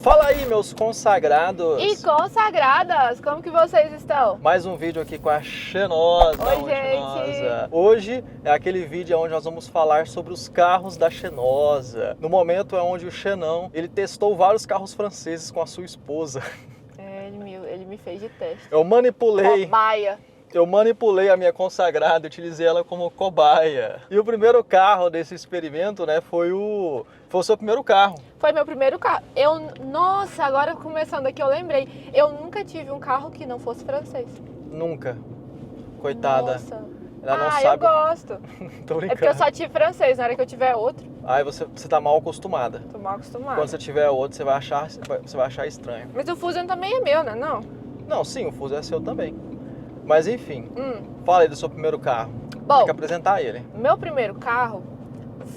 Fala aí, meus consagrados! E consagradas, como que vocês estão? Mais um vídeo aqui com a Xenosa. Oi, gente! Hoje é aquele vídeo onde nós vamos falar sobre os carros da Xenosa. No momento é onde o Xenão, ele testou vários carros franceses com a sua esposa. Ele me fez de teste. Eu manipulei a minha consagrada, utilizei ela como cobaia. E o primeiro carro desse experimento, né, foi o seu primeiro carro. Foi meu primeiro carro. Nossa, agora começando aqui eu lembrei. Eu nunca tive um carro que não fosse francês. Nunca. Coitada. Nossa. Ela não eu sabe. gosto. Tô brincando. É porque eu só tive francês, na hora que eu tiver outro. Aí você tá mal acostumada. Tô mal acostumada. Quando você tiver outro, você vai achar estranho. Mas o Fusion também é meu, né? Não? Não, sim, o Fuso é seu também. Mas enfim, fala aí do seu primeiro carro. Bom, tem que apresentar ele. Meu primeiro carro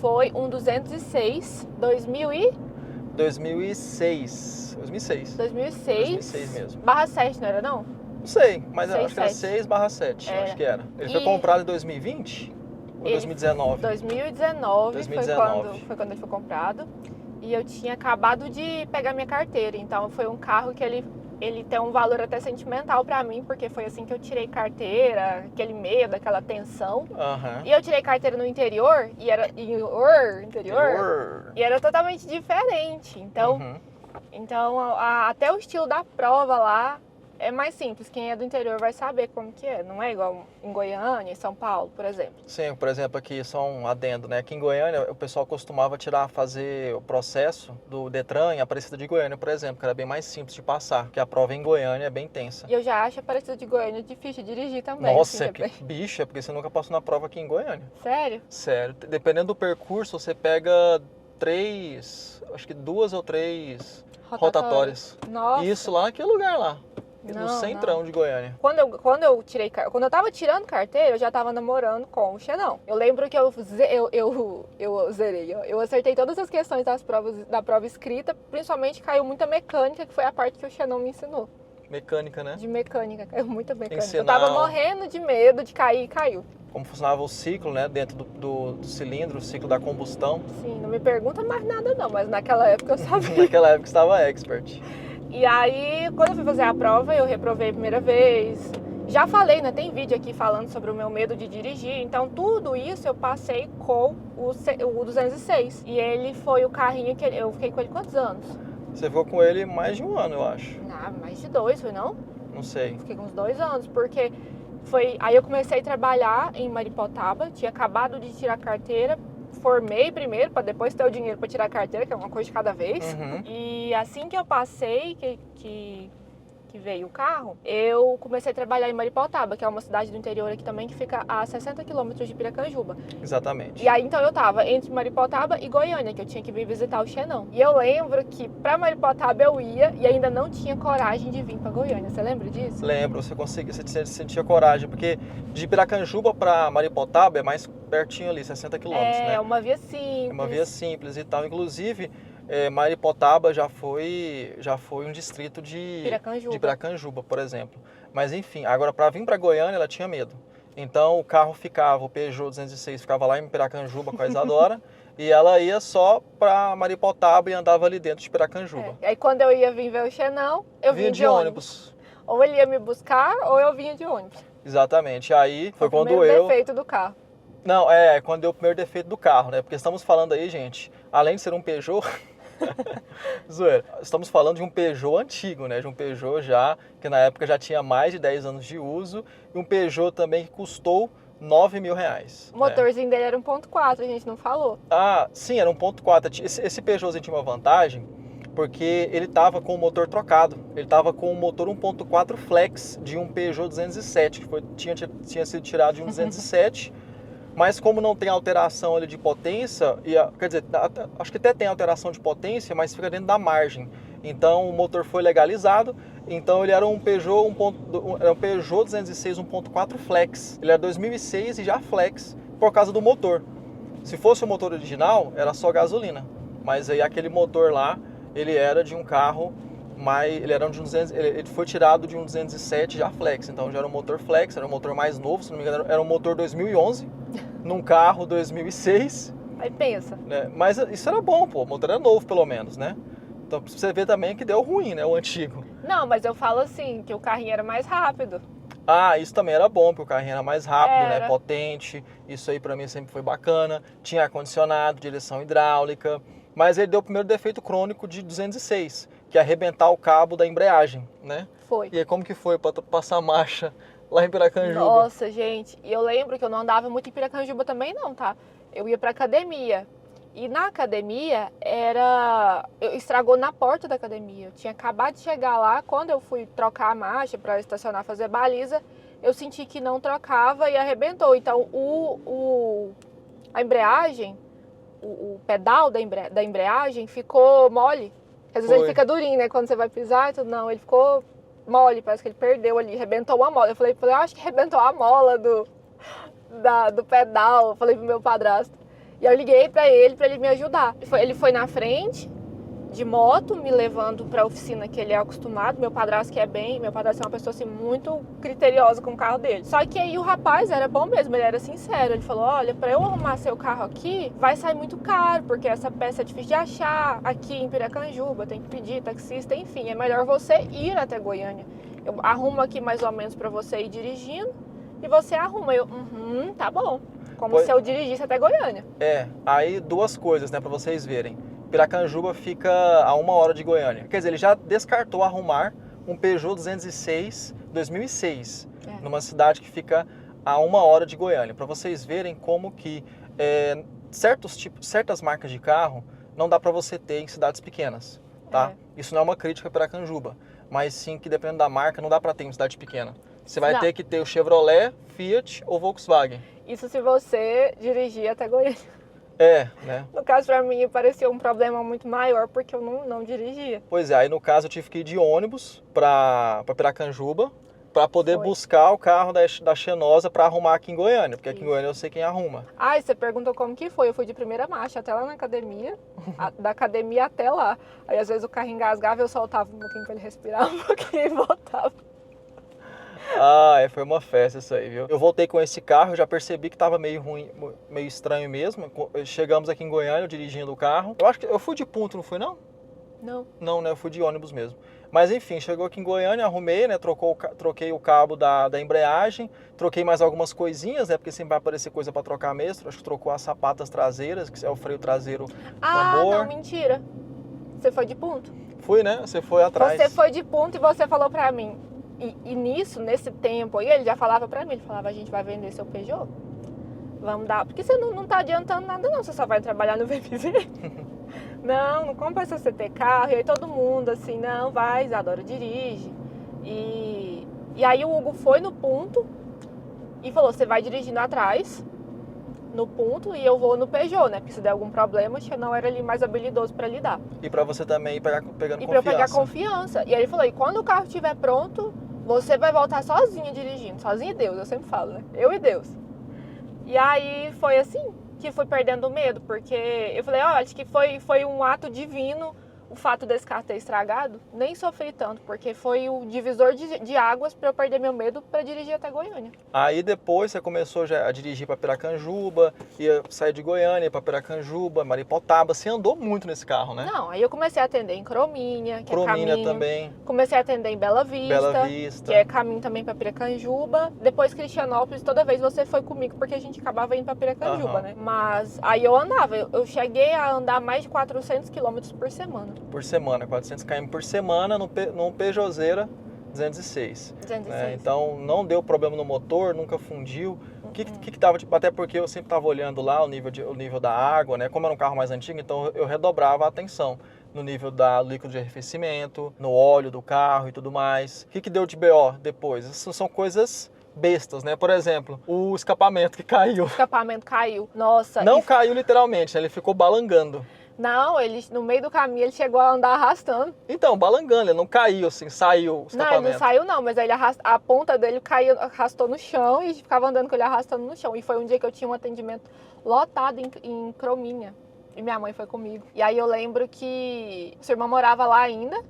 foi um 206 2006. 2006 mesmo. /7, não era não? Não sei, mas eu 6, acho que era 7. 6/7, acho que era. Ele foi comprado em 2020 ou 2019? 2019 foi quando ele foi comprado. E eu tinha acabado de pegar minha carteira, então foi um carro que ele tem um valor até sentimental pra mim, porque foi assim que eu tirei carteira, aquele medo, aquela tensão. Uhum. E eu tirei carteira no interior, e era e era totalmente diferente. Então até o estilo da prova lá é mais simples. Quem é do interior vai saber como que é. Não é igual em Goiânia, em São Paulo, por exemplo. Sim, por exemplo, aqui só um adendo, né? Aqui em Goiânia, o pessoal costumava fazer o processo do Detran em Aparecida de Goiânia, por exemplo, que era bem mais simples de passar, porque a prova em Goiânia é bem tensa. E eu já acho a Aparecida de Goiânia difícil de dirigir também. Nossa, assim, que bicha, porque você nunca passou na prova aqui em Goiânia. Sério? Sério. Dependendo do percurso, você pega acho que 2 ou 3 rotatórias. Nossa. Isso lá naquele lugar lá. No centrão de Goiânia. Quando eu tava tirando carteira, eu já tava namorando com o Xenão. Eu lembro que eu zerei, ó. Eu acertei todas as questões da prova escrita, principalmente caiu muita mecânica, que foi a parte que o Xenão me ensinou. Mecânica, né? De mecânica, caiu muita mecânica. Ensinar... Eu tava morrendo de medo de cair e caiu. Como funcionava o ciclo, né? Dentro do cilindro, o ciclo da combustão. Sim, não me pergunta mais nada não, mas naquela época eu sabia. Naquela época estava expert. E aí, quando eu fui fazer a prova, eu reprovei a primeira vez. Já falei, né? Tem vídeo aqui falando sobre o meu medo de dirigir. Então, tudo isso eu passei com o 206. E ele foi o carrinho que eu fiquei com ele quantos anos? Você ficou com ele mais de um ano, eu acho. Mais de 2, foi não? Não sei. Fiquei com uns 2 anos, porque foi... Aí eu comecei a trabalhar em Maripotaba, tinha acabado de tirar a carteira. Formei primeiro, para depois ter o dinheiro para tirar a carteira, que é uma coisa de cada vez. E assim que eu passei, que veio o carro, eu comecei a trabalhar em Maripotaba, que é uma cidade do interior aqui também, que fica a 60 quilômetros de Piracanjuba. Exatamente. E aí, então, eu tava entre Maripotaba e Goiânia, que eu tinha que vir visitar o Xenão. E eu lembro que pra Maripotaba eu ia e ainda não tinha coragem de vir pra Goiânia. Você lembra disso? Lembro, você sentia coragem, porque de Piracanjuba pra Maripotaba é mais pertinho ali, 60 quilômetros, né? É uma via simples. É uma via simples e tal. Inclusive, Maripotaba já foi um distrito de Piracanjuba, por exemplo. Mas enfim, agora para vir para Goiânia ela tinha medo. Então o carro o Peugeot 206 ficava lá em Piracanjuba com a Isadora e ela ia só para Maripotaba e andava ali dentro de Piracanjuba. Aí quando eu ia vir ver o Xenão, eu vinha de ônibus. Ou ele ia me buscar ou eu vinha de ônibus. Exatamente. Aí foi quando o defeito do carro. Não, quando deu o primeiro defeito do carro, né? Porque estamos falando aí, gente, além de ser um Peugeot... Zoeira. Estamos falando de um Peugeot antigo, né? De um Peugeot já, que na época já tinha mais de 10 anos de uso. E um Peugeot também que custou R$9.000. O motorzinho dele era 1.4, a gente não falou. Ah, sim, era 1.4. Esse Peugeotzinho tinha uma vantagem, porque ele estava com o motor trocado. Ele estava com o motor 1.4 Flex de um Peugeot 207, que tinha sido tirado de um 207. Mas como não tem alteração ali de potência, quer dizer, acho que até tem alteração de potência, mas fica dentro da margem. Então o motor foi legalizado, então ele era um Peugeot 206 1.4 Flex. Ele era 2006 e já Flex por causa do motor. Se fosse o motor original, era só gasolina. Mas aí aquele motor lá, ele era de um carro ele foi tirado de um 207 já Flex, então já era um motor Flex, era um motor mais novo, se não me engano, era um motor 2011, num carro 2006. Aí pensa. Né? Mas isso era bom, pô, o motor era novo pelo menos, né? Então pra você ver também que deu ruim, né, o antigo. Não, mas eu falo assim, que o carrinho era mais rápido. Ah, isso também era bom, porque o carrinho era mais rápido, né, Era. potente. Isso aí pra mim sempre foi bacana. Tinha ar-condicionado, direção hidráulica. Mas ele deu o primeiro defeito crônico de 206, que é arrebentar o cabo da embreagem, né? Foi. E aí como que foi pra passar marcha lá em Piracanjuba? Nossa, gente, e eu lembro que eu não andava muito em Piracanjuba também não, tá? Eu ia pra academia. E na academia estragou na porta da academia. Eu tinha acabado de chegar lá, quando eu fui trocar a marcha para estacionar, fazer baliza, eu senti que não trocava e arrebentou. Então a embreagem, o pedal da embreagem ficou mole. Às vezes ele fica durinho, né? Quando você vai pisar e tudo. Não, ele ficou mole, parece que ele perdeu ali, arrebentou uma mola. Eu falei, acho que arrebentou a mola do pedal. Eu falei pro meu padrasto. E eu liguei pra ele me ajudar. Ele foi na frente, de moto, me levando pra oficina que ele é acostumado. Meu padrasto meu padrasto é uma pessoa assim muito criteriosa com o carro dele. Só que aí o rapaz era bom mesmo, ele era sincero. Ele falou, olha, pra eu arrumar seu carro aqui, vai sair muito caro, porque essa peça é difícil de achar aqui em Piracanjuba, tem que pedir taxista, enfim, é melhor você ir até Goiânia. Eu arrumo aqui mais ou menos pra você ir dirigindo e você arruma. Tá bom. Como se eu dirigisse até Goiânia. Aí duas coisas, né, pra vocês verem. Piracanjuba fica a 1 hora de Goiânia. Quer dizer, ele já descartou arrumar um Peugeot 206 2006, numa cidade que fica a 1 hora de Goiânia. Pra vocês verem como que certas marcas de carro não dá pra você ter em cidades pequenas, tá? Isso não é uma crítica para Piracanjuba, mas sim que dependendo da marca não dá pra ter em cidade pequena. Você vai ter que ter o Chevrolet, Fiat ou Volkswagen. Isso se você dirigir até Goiânia. Né? No caso, pra mim, parecia um problema muito maior, porque eu não dirigia. Pois é, aí no caso eu tive que ir de ônibus pra Piracanjuba, pra poder buscar o carro da Xenosa pra arrumar aqui em Goiânia, porque aqui em Goiânia eu sei quem arruma. Ah, e você perguntou como que foi. Eu fui de primeira marcha até lá na academia, da academia até lá. Aí às vezes o carro engasgava, eu soltava um pouquinho pra ele respirar um pouquinho e voltava. Foi uma festa isso aí, viu? Eu voltei com esse carro, eu já percebi que tava meio ruim, meio estranho mesmo. Chegamos aqui em Goiânia, dirigindo o carro. Eu acho que eu fui de ponto, não fui não? Não. Não, né? Eu fui de ônibus mesmo. Mas enfim, chegou aqui em Goiânia, arrumei, né? Troquei o cabo da embreagem, troquei mais algumas coisinhas, né? Porque sempre vai aparecer coisa para trocar mesmo. Acho que trocou as sapatas traseiras, que é o freio traseiro tambor. Não, mentira. Você foi de ponto? Fui, né? Você foi atrás. Você foi de ponto e você falou pra mim. E nesse tempo aí, ele já falava pra mim, ele falava, a gente vai vender seu Peugeot. Vamos dar, porque você não tá adiantando nada não, você só vai trabalhar no VMV. Não compensa você ter carro. E aí todo mundo assim, não, vai, Isadora, dirige. E aí o Hugo foi no ponto e falou, você vai dirigindo atrás, no ponto, e eu vou no Peugeot, né? Porque se der algum problema, o Xenon era ali mais habilidoso pra lidar. E pra você também ir pegando confiança. E pra eu pegar confiança. E aí ele falou, e quando o carro estiver pronto, você vai voltar sozinha dirigindo. Sozinha e Deus, eu sempre falo, né? Eu e Deus. E aí foi assim que fui perdendo o medo, porque eu falei, acho que foi um ato divino o fato desse carro ter estragado. Nem sofri tanto, porque foi o divisor de águas para eu perder meu medo para dirigir até Goiânia. Aí depois você começou já a dirigir para Piracanjuba, ia sair de Goiânia para Piracanjuba, Maripotaba. Você andou muito nesse carro, né? Não, aí eu comecei a atender em Crominha, que é caminho. Também. Comecei a atender em Bela Vista, que é caminho também para Piracanjuba. Depois Cristianópolis, toda vez você foi comigo, porque a gente acabava indo para Piracanjuba, né? Mas aí eu andava, eu cheguei a andar mais de 400 km por semana. Por semana, 400 km por semana num Peugeotzeira 206. Né? Então não deu problema no motor, nunca fundiu. O que tava, até porque eu sempre estava olhando lá o nível da água, né? Como era um carro mais antigo, então eu redobrava a atenção no nível da líquido de arrefecimento, no óleo do carro e tudo mais. O que deu de BO depois? Essas são coisas bestas, né? Por exemplo, o escapamento que caiu. O escapamento caiu. Nossa. Não caiu literalmente, né? Ele ficou balangando. Não, no meio do caminho ele chegou a andar arrastando. Então, balangando, ele não caiu assim, saiu o escapamento. Não, ele não saiu não, mas ele a ponta dele caiu, arrastou no chão e ficava andando com ele arrastando no chão. E foi um dia que eu tinha um atendimento lotado em Crominha. E minha mãe foi comigo. E aí eu lembro que sua irmã morava lá ainda.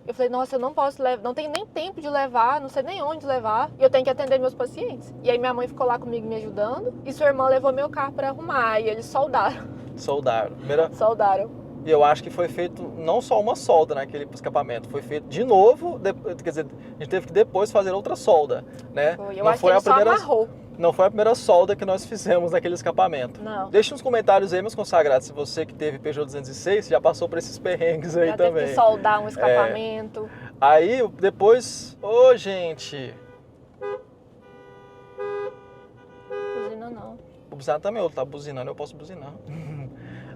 Eu falei, nossa, eu não posso levar, não tenho nem tempo de levar, não sei nem onde levar. E eu tenho que atender meus pacientes. E aí minha mãe ficou lá comigo me ajudando. E sua irmã levou meu carro pra arrumar. E eles soldaram. Soldaram. Soldaram. E eu acho que foi feito não só uma solda naquele escapamento, foi feito de novo, quer dizer, a gente teve que depois fazer outra solda, né? Foi. Eu acho que ele só amarrou. Não foi a primeira solda que nós fizemos naquele escapamento. Não. Deixe nos comentários aí, meus consagrados, se você que teve Peugeot 206 já passou por esses perrengues aí já também. Teve que soldar um escapamento. Aí depois, gente... Buzina não. O buzinar também, eu tava buzinando, eu posso buzinar.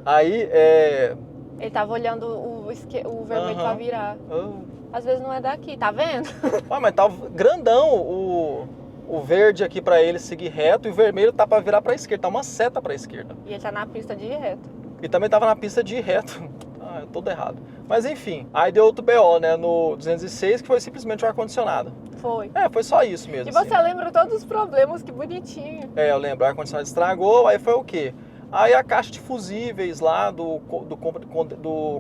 Aí, Ele tava olhando o vermelho pra virar. Às vezes não é daqui, tá vendo? Mas tava grandão o verde aqui pra ele seguir reto e o vermelho tá pra virar pra esquerda, tá uma seta pra esquerda. E ele tá na pista de ir reto. E também tava na pista de ir reto. Ah, todo errado. Mas enfim, aí deu outro BO, né, no 206, que foi simplesmente o ar-condicionado. Foi. Foi só isso mesmo. E você lembra todos os problemas, que bonitinho. Eu lembro, o ar-condicionado estragou, aí foi o quê? Aí a caixa de fusíveis lá do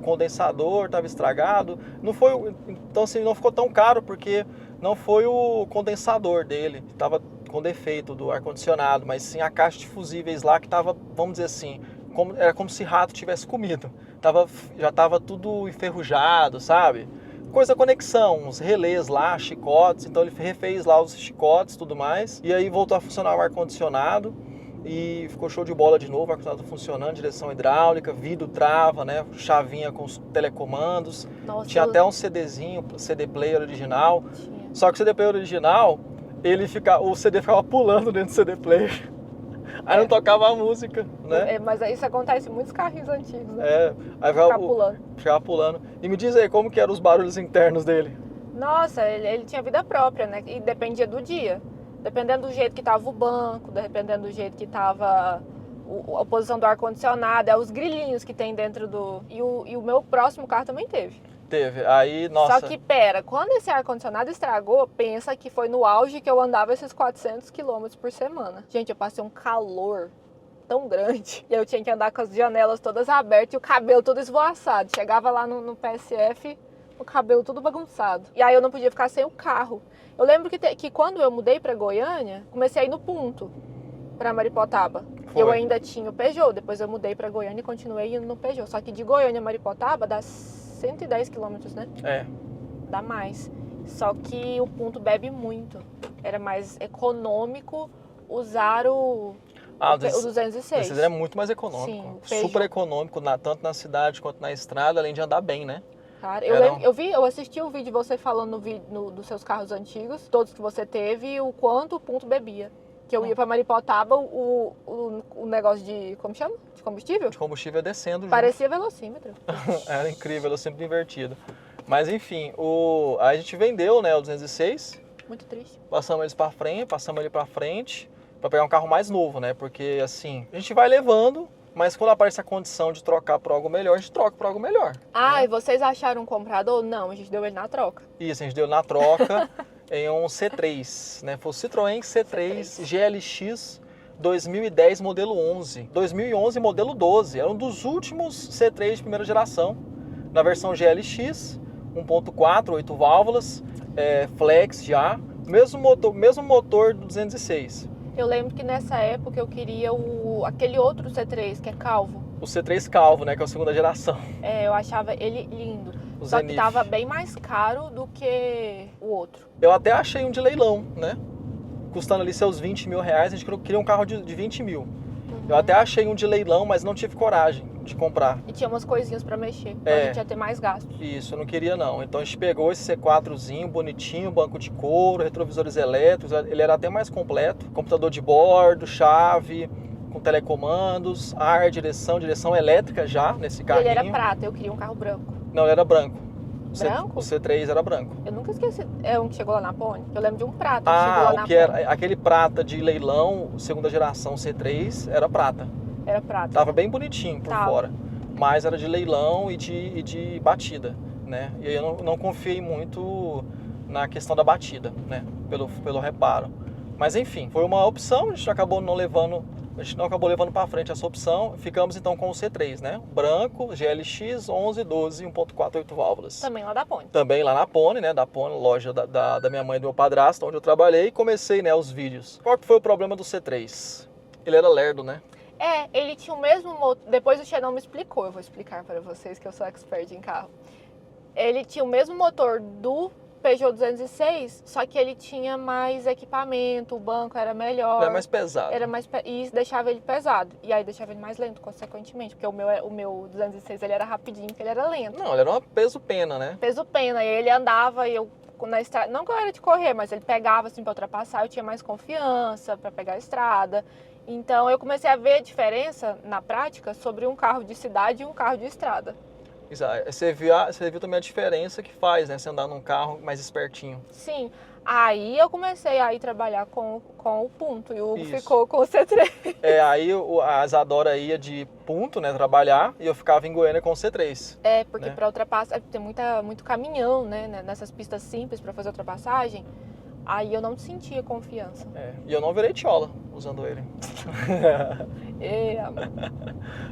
condensador estava estragado. Não foi, então assim, não ficou tão caro porque não foi o condensador dele que estava com defeito do ar-condicionado, mas sim a caixa de fusíveis lá que estava, vamos dizer assim, era como se rato tivesse comido. Já estava tudo enferrujado, sabe? Coisa conexão, uns relés lá, chicotes, então ele refez lá os chicotes e tudo mais. E aí voltou a funcionar o ar-condicionado. E ficou show de bola de novo, o ar-condicionado funcionando, direção hidráulica, vidro trava, né, chavinha com os telecomandos. Nossa, tinha até um CDzinho, CD player original. Tinha. Só que o CD player original, o CD ficava pulando dentro do CD player. Aí não tocava a música, né? Mas isso acontece em muitos carrinhos antigos, né? Aí ficava pulando. E me diz aí, como que eram os barulhos internos dele? Nossa, ele tinha vida própria, né? E dependia do dia. Dependendo do jeito que estava o banco, dependendo do jeito que estava a posição do ar-condicionado, os grilinhos que tem dentro do... E o meu próximo carro também teve. Teve, aí, nossa... Só que, pera, quando esse ar-condicionado estragou, pensa que foi no auge que eu andava esses 400 km por semana. Gente, eu passei um calor tão grande. E eu tinha que andar com as janelas todas abertas e o cabelo todo esvoaçado. Chegava lá no PSF, o cabelo tudo bagunçado. E aí eu não podia ficar sem o carro. Eu lembro que quando eu mudei para Goiânia, comecei a ir no Punto, para Maripotaba. Foi. Eu ainda tinha o Peugeot, depois eu mudei para Goiânia e continuei indo no Peugeot. Só que de Goiânia a Maripotaba dá 110 quilômetros, né? Dá mais. Só que o Punto bebe muito. Era mais econômico usar o 206. Esse é muito mais econômico. Sim, super econômico, tanto na cidade quanto na estrada, além de andar bem, né? Cara, eu assisti o vídeo de você falando dos seus carros antigos, todos que você teve, e o quanto o Punto bebia. Que eu ia pra Maripotaba, o negócio de, como chama? De combustível? De combustível descendo. Parecia velocímetro. Era incrível, velocímetro invertido. Mas enfim, a gente vendeu, né, o 206. Muito triste. Passamos ele pra frente, pra pegar um carro mais novo, né? Porque assim, a gente vai levando. Mas quando aparece a condição de trocar por algo melhor, a gente troca por algo melhor. E vocês acharam um comprador? Não, a gente deu ele na troca. Isso, a gente deu na troca em um C3, né? Foi o Citroën C3 GLX 2010 modelo 11. 2011 modelo 12. Era um dos últimos C3 de primeira geração. Na versão GLX, 1.4, 8 válvulas, flex já. Mesmo motor do 206. Eu lembro que nessa época eu queria aquele outro C3, que é calvo. O C3 calvo, né? Que é a segunda geração. Eu achava ele lindo. Só que tava bem mais caro do que o outro. Eu até achei um de leilão, né? Custando ali seus 20 mil reais. A gente queria um carro de 20 mil. Eu até achei um de leilão, mas não tive coragem de comprar. E tinha umas coisinhas pra mexer, então a gente ia ter mais gastos. Isso, eu não queria não. Então a gente pegou esse C4zinho, bonitinho, banco de couro, retrovisores elétricos, ele era até mais completo. Computador de bordo, chave, com telecomandos, ar, direção elétrica já nesse carrinho. Ele era prata, eu queria um carro branco. Não, ele era branco. Branco? O C3 era branco. Eu nunca esqueci. É um que chegou lá na Pony? Eu lembro de um prata que chegou lá na Pony. Era aquele prata de leilão, segunda geração C3, era prata. Era prata. Tava bem bonitinho por fora. Mas era de leilão e de batida, né? E aí eu não confiei muito na questão da batida, né? Pelo reparo. Mas enfim, foi uma opção, a gente não acabou levando para frente essa opção. Ficamos então com o C3, né? Branco, GLX 1112, 1.4, 8 válvulas. Também lá da Pony. Também lá na Pony, né? Da Pony, loja da minha mãe e do meu padrasto, onde eu trabalhei, e comecei, né, os vídeos. Qual que foi o problema do C3? Ele era lerdo, né? Ele tinha o mesmo motor. Depois o Xenon me explicou, eu vou explicar para vocês que eu sou expert em carro. Ele tinha o mesmo motor do Peugeot 206, só que ele tinha mais equipamento, o banco era melhor. Era mais pesado. E isso deixava ele pesado. E aí deixava ele mais lento, consequentemente. Porque o meu 206 ele era rapidinho, porque ele era lento. Não, ele era um peso-pena, né? Peso-pena. E ele andava e eu na estrada. Não que eu era de correr, mas ele pegava assim pra ultrapassar, eu tinha mais confiança pra pegar a estrada. Então eu comecei a ver a diferença na prática sobre um carro de cidade e um carro de estrada. Você viu também a diferença que faz, né? Você andar num carro mais espertinho. Sim. Aí eu comecei a ir trabalhar com o Punto e o Hugo ficou com o C3. Aí a Isadora ia de Punto, né, trabalhar, e eu ficava em Goiânia com o C3. Porque para ultrapassar, tem muito caminhão, né, nessas pistas simples para fazer ultrapassagem. Aí eu não sentia confiança. E eu não virei tchola usando ele. Amor.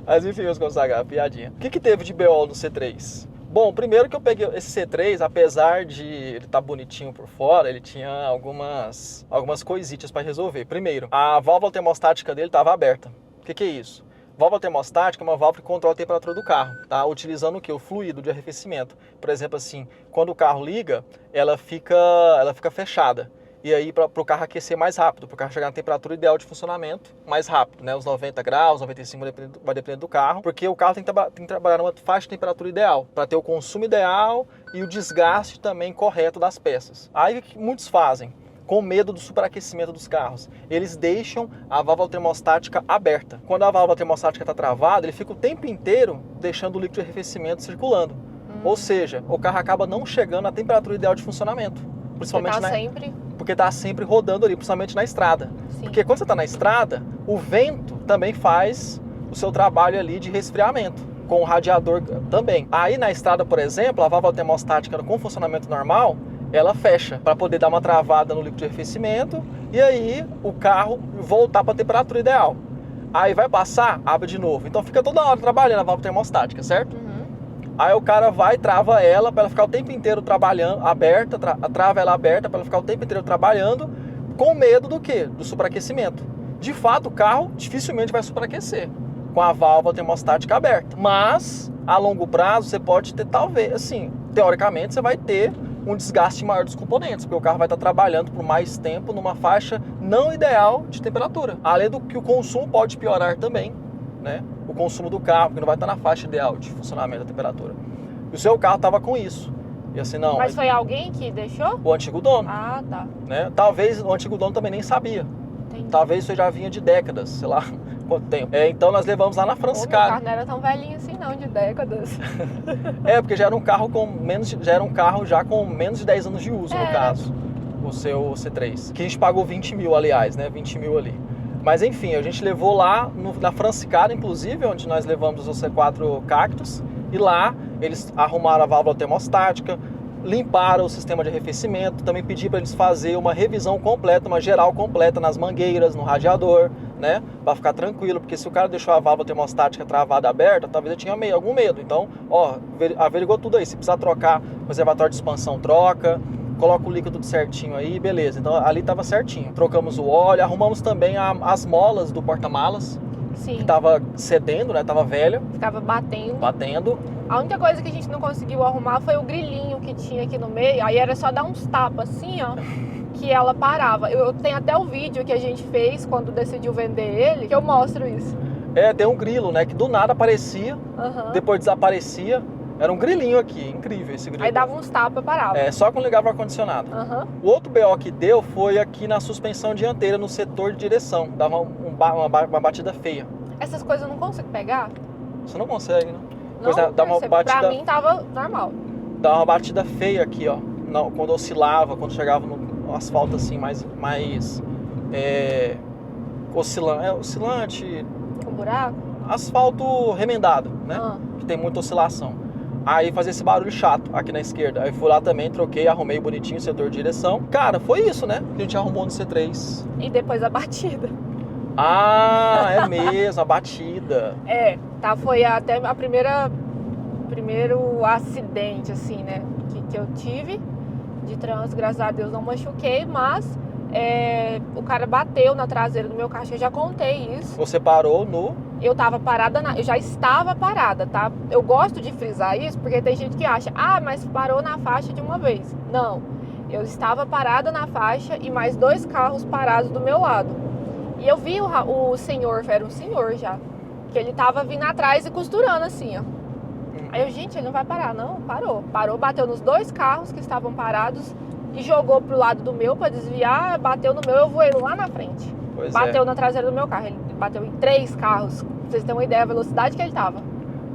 Mas enfim, meus consagrados, piadinha. O que teve de BO no C3? Bom, primeiro que eu peguei esse C3, apesar de ele estar bonitinho por fora, ele tinha algumas coisitas para resolver. Primeiro, a válvula termostática dele estava aberta. O que é isso? Válvula termostática é uma válvula que controla a temperatura do carro, tá? Utilizando o quê? O fluido de arrefecimento. Por exemplo, assim, quando o carro liga, ela fica fechada. E aí, para o carro aquecer mais rápido, para o carro chegar na temperatura ideal de funcionamento mais rápido, né? Os 90 graus, 95 vai depender do carro, porque o carro tem que trabalhar numa faixa de temperatura ideal, para ter o consumo ideal e o desgaste também correto das peças. Aí o que muitos fazem? Com medo do superaquecimento dos carros, eles deixam a válvula termostática aberta. Quando a válvula termostática está travada, ele fica o tempo inteiro deixando o líquido de arrefecimento circulando. Ou seja, o carro acaba não chegando à temperatura ideal de funcionamento. Principalmente porque está sempre rodando ali, principalmente na estrada. Sim. Porque quando você está na estrada, o vento também faz o seu trabalho ali de resfriamento, com o radiador também. Aí na estrada, por exemplo, a válvula termostática com funcionamento normal, ela fecha para poder dar uma travada no líquido de arrefecimento e aí o carro voltar para a temperatura ideal. Aí vai passar, abre de novo. Então fica toda hora trabalhando a válvula termostática, certo? Aí o cara vai e trava ela para ela ficar o tempo inteiro trabalhando, aberta, trava ela aberta para ela ficar o tempo inteiro trabalhando, com medo do quê? Do superaquecimento. De fato, o carro dificilmente vai superaquecer com a válvula termostática aberta. Mas, a longo prazo, você pode ter, talvez, assim, teoricamente, você vai ter um desgaste maior dos componentes, porque o carro vai estar trabalhando por mais tempo numa faixa não ideal de temperatura. Além do que o consumo pode piorar também, né? O consumo do carro, porque não vai estar na faixa ideal de funcionamento da temperatura. E o seu carro estava com isso. E assim, não. Mas foi alguém que deixou? O antigo dono. Ah, tá. Né? Talvez o antigo dono também nem sabia. Entendi. Talvez isso já vinha de décadas, sei lá quanto tempo. Então nós levamos lá na Franciscana. O carro não era tão velhinho assim não, de décadas. Porque já era um carro já com menos de 10 anos de uso, no caso. O seu C3. Que a gente pagou 20 mil, aliás, né? 20 mil ali. Mas enfim, a gente levou lá na Franciscana, inclusive, onde nós levamos o C4 Cactus. E lá eles arrumaram a válvula termostática, limparam o sistema de arrefecimento, também pedi para eles fazer uma revisão completa, uma geral completa nas mangueiras, no radiador, né? Para ficar tranquilo, porque se o cara deixou a válvula termostática travada aberta, talvez eu tinha algum medo. Então, averigou tudo aí. Se precisar trocar o reservatório de expansão, troca. Coloca o líquido tudo certinho aí, beleza. Então ali estava certinho. Trocamos o óleo, arrumamos também as molas do porta-malas. Sim. Que estava cedendo, né? Tava velha. Ficava batendo. A única coisa que a gente não conseguiu arrumar foi o grilinho que tinha aqui no meio. Aí era só dar uns tapas assim, ó, que ela parava. Eu tenho até o vídeo que a gente fez quando decidiu vender ele, que eu mostro isso. Tem um grilo, né? Que do nada aparecia, depois desaparecia. Era um grilinho aqui, incrível esse grilo. Aí dava uns tapas e parava. Só quando ligava o ar-condicionado. O outro BO que deu foi aqui na suspensão dianteira, no setor de direção. Dava uma batida feia. Essas coisas eu não consigo pegar? Você não consegue, né? Não, dá uma batida, pra mim tava normal. Dá uma batida feia aqui, ó. Não, quando oscilava, quando chegava no asfalto assim, mais oscilante. Com buraco? Asfalto remendado, né? Que tem muita oscilação. Aí fazia esse barulho chato aqui na esquerda. Aí fui lá também, troquei, arrumei bonitinho o setor de direção. Cara, foi isso, né? Que a gente arrumou no C3. E depois a batida. Ah, é mesmo, a batida. Foi até a primeiro acidente, assim, né? Que eu tive de trânsito. Graças a Deus não machuquei, mas o cara bateu na traseira do meu carro, eu já contei isso. Você parou no... Eu tava parada, eu já estava parada, tá? Eu gosto de frisar isso, porque tem gente que acha, mas parou na faixa de uma vez. Não, eu estava parada na faixa e mais 2 carros parados do meu lado. E eu vi o senhor, era um senhor já, que ele tava vindo atrás e costurando assim, ó. Aí eu, gente, ele não vai parar, não, parou. Parou, bateu nos 2 carros que estavam parados e jogou pro lado do meu pra desviar, bateu no meu, eu voei lá na frente. Pois bateu na traseira do meu carro, ele bateu em 3 carros, pra vocês terem uma ideia da velocidade que ele tava.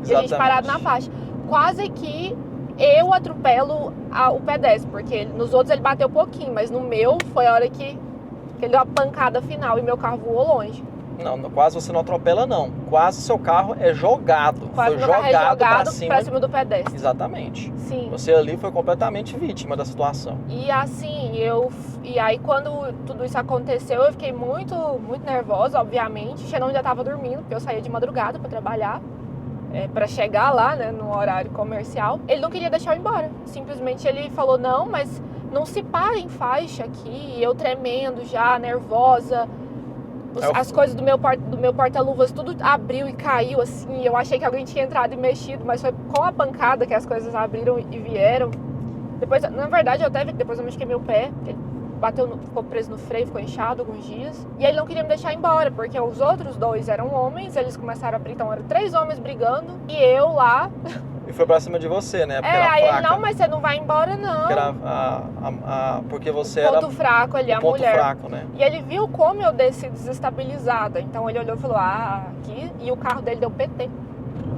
Exatamente. E a gente parado na faixa. Quase que eu atropelo o pedestre, porque nos outros ele bateu pouquinho, mas no meu foi a hora que ele deu a pancada final e meu carro voou longe. Não, quase você não atropela, não. Quase seu carro é jogado. Quase foi meu carro é jogado pra cima do pedestre. Exatamente. Sim. Você ali foi completamente vítima da situação. E assim, e aí quando tudo isso aconteceu, eu fiquei muito, muito nervosa, obviamente. O Xenon já estava dormindo, porque eu saía de madrugada para trabalhar, para chegar lá, né, no horário comercial. Ele não queria deixar eu ir embora. Simplesmente ele falou, não, mas não se para em faixa aqui. Eu tremendo já, nervosa. As coisas do meu porta-luvas tudo abriu e caiu assim. Eu achei que alguém tinha entrado e mexido, mas foi com a pancada que as coisas abriram e vieram. Depois, na verdade, eu até vi que depois eu machuquei meu pé. Ele ficou preso no freio, ficou inchado alguns dias. E ele não queria me deixar ir embora, porque os outros 2 eram homens, eles começaram a brigar. Então eram 3 homens brigando e eu lá. E foi pra cima de você, né? Porque aí ele, não, mas você não vai embora, não. Porque, porque você o ponto fraco ali, a ponto mulher. Fraco, né? E ele viu como eu desci desestabilizada. Então ele olhou e falou, aqui. E o carro dele deu PT.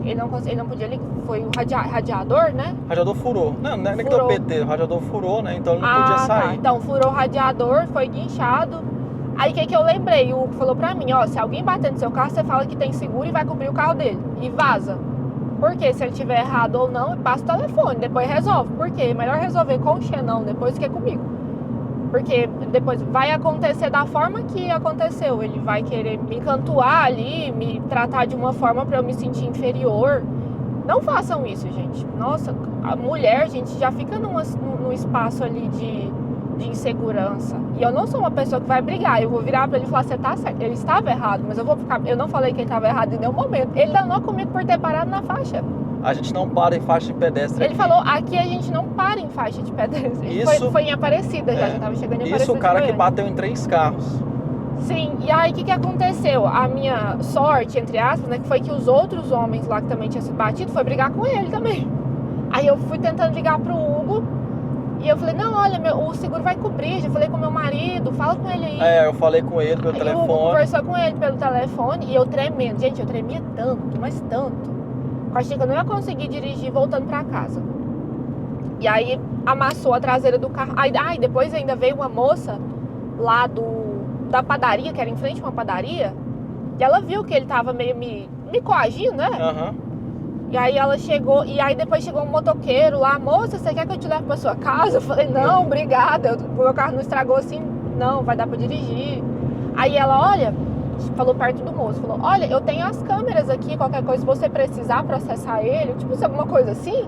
Ele não podia ligar. Foi o radiador, né? O radiador furou. Não é que deu PT, o radiador furou, né? Então ele não podia sair. Tá. Então furou o radiador, foi guinchado. Aí o que eu lembrei? O Hugo falou pra mim, se alguém bater no seu carro, você fala que tem seguro e vai cobrir o carro dele. E vaza. Porque se ele tiver errado ou não, passa o telefone, depois resolve. Porque é melhor resolver com o Xenon depois do que comigo. Porque depois vai acontecer da forma que aconteceu. Ele vai querer me encantuar ali, me tratar de uma forma pra eu me sentir inferior. Não façam isso, gente. Nossa, a mulher, gente, já fica num espaço ali de insegurança. E eu não sou uma pessoa que vai brigar. Eu vou virar pra ele e falar, você tá certo. Ele estava errado, mas eu não falei que ele estava errado em nenhum momento. Ele danou comigo por ter parado na faixa. A gente não para em faixa de pedestre. Ele falou, aqui a gente não para em faixa de pedestre. Isso, foi em Aparecida já tava chegando em Aparecida. Isso o cara que bateu em 3 carros. Sim, e aí o que aconteceu? A minha sorte, entre aspas, né, que foi que os outros homens lá que também tinham sido batido, foi brigar com ele também. Aí eu fui tentando ligar pro Hugo, e eu falei, não, olha, o seguro vai cobrir, já falei com meu marido, fala com ele aí. Eu falei com ele pelo telefone. O Hugo conversou com ele pelo telefone, e eu tremendo. Gente, eu tremia tanto, mas tanto. Eu achei que eu não ia conseguir dirigir voltando pra casa. E aí amassou a traseira do carro. Aí depois ainda veio uma moça lá da padaria, que era em frente a uma padaria, e ela viu que ele tava meio me coagindo, né? Uhum. E aí ela chegou, e aí depois chegou um motoqueiro lá, moça, você quer que eu te leve pra sua casa? Eu falei, não, obrigada, o meu carro não estragou assim, não, vai dar pra dirigir. Aí ela, olha, falou perto do moço, falou, olha, eu tenho as câmeras aqui, qualquer coisa, se você precisar processar ele, tipo, alguma coisa assim.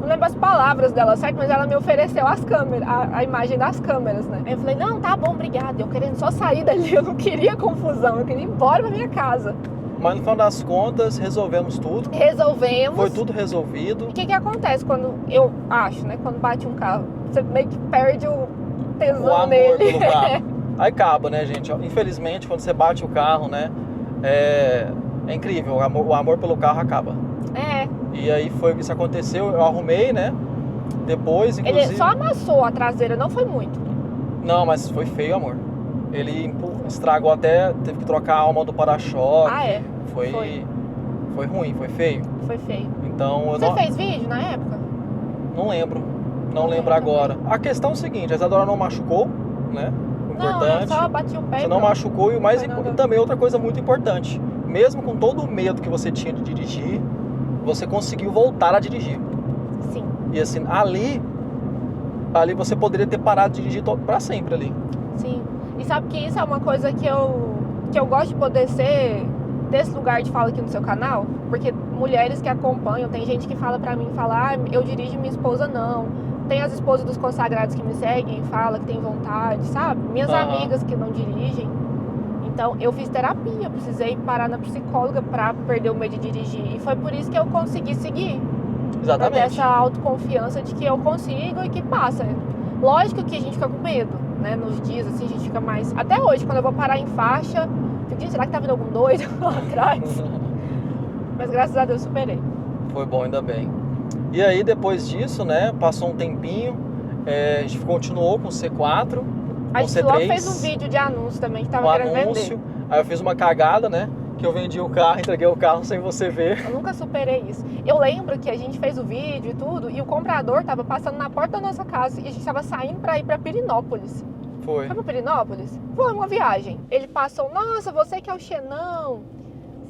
Não lembro as palavras dela, certo? Mas ela me ofereceu as câmeras, a imagem das câmeras, né? Aí eu falei, não, tá bom, obrigada. Eu querendo só sair dali, eu não queria confusão, eu queria ir embora pra minha casa. Mas no final das contas, resolvemos tudo. Resolvemos. Foi tudo resolvido. E o que acontece quando, eu acho, né? Quando bate um carro, você meio que perde o tesão o amor nele. Pelo carro. Aí acaba, né, gente? Infelizmente, quando você bate o carro, né? É incrível, o amor pelo carro acaba. E aí foi isso que aconteceu, eu arrumei, né? Depois, inclusive... Ele só amassou a traseira, não foi muito. Não, mas foi feio, amor. Ele estragou até, teve que trocar a alma do para-choque. Foi ruim, foi feio. Foi feio. Então, Você fez vídeo na época? Não lembro. Não lembro agora. A questão é o seguinte, a Isadora não machucou, né? Importante. Não, só bati o pé. Você não machucou e também outra coisa muito importante. Mesmo com todo o medo que você tinha de dirigir, você conseguiu voltar a dirigir. Sim. E assim, ali você poderia ter parado de dirigir para sempre ali. Sim. E sabe que isso é uma coisa que eu gosto de poder ser desse lugar de fala aqui no seu canal, porque mulheres que acompanham, tem gente que fala pra mim, eu dirijo minha esposa não, tem as esposas dos consagrados que me seguem, falam que tem vontade, sabe? Minhas amigas que não dirigem. Então, eu fiz terapia, precisei parar na psicóloga para perder o medo de dirigir. E foi por isso que eu consegui seguir. Exatamente. Pra ter essa autoconfiança de que eu consigo e que passa. Lógico que a gente fica com medo, né? Nos dias, assim, a gente fica mais... Até hoje, quando eu vou parar em faixa, fico, gente, será que tá vindo algum doido lá atrás? Mas graças a Deus superei. Foi bom, ainda bem. E aí, depois disso, né, passou um tempinho, a gente continuou com o C4, A com o gente C3. logo fez um vídeo de anúncio também, que tava querendo anúncio, vender. Aí eu fiz uma cagada, né, que eu vendi o carro, entreguei o carro sem você ver. Eu nunca superei isso. Eu lembro que a gente fez o vídeo e tudo, e o comprador tava passando na porta da nossa casa e a gente tava saindo pra ir pra Pirinópolis. Foi. Foi pra Pirinópolis? Foi uma viagem. Ele passou, nossa, você que é o Xenão.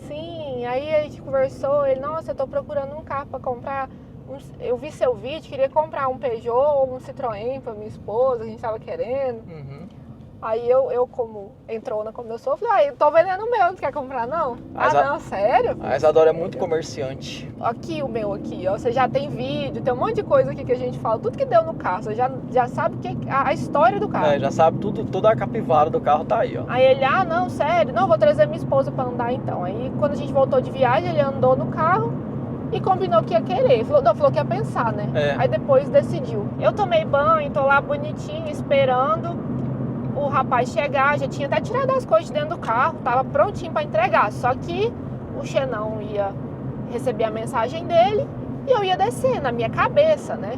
Sim, aí a gente conversou, ele, nossa, eu tô procurando um carro pra comprar. Eu vi seu vídeo, queria comprar um Peugeot ou um Citroën pra minha esposa, a gente tava querendo. Uhum. Aí eu como entrona como eu sou, falei, eu tô vendendo o meu, não quer comprar não? Não, sério? A Isadora é muito comerciante. Aqui o meu aqui, ó, você já tem vídeo, tem um monte de coisa aqui que a gente fala, tudo que deu no carro, você já sabe a história do carro. Já sabe tudo, toda a capivara do carro tá aí, ó. Aí ele, não, sério, não, vou trazer minha esposa pra andar então. Aí quando a gente voltou de viagem, ele andou no carro e combinou que ia querer. Falou que ia pensar, né? Aí depois decidiu. Eu tomei banho, tô lá bonitinho, esperando o rapaz chegar, já tinha até tirado as coisas de dentro do carro, tava prontinho pra entregar. Só que o Xenão ia receber a mensagem dele e eu ia descer na minha cabeça, né?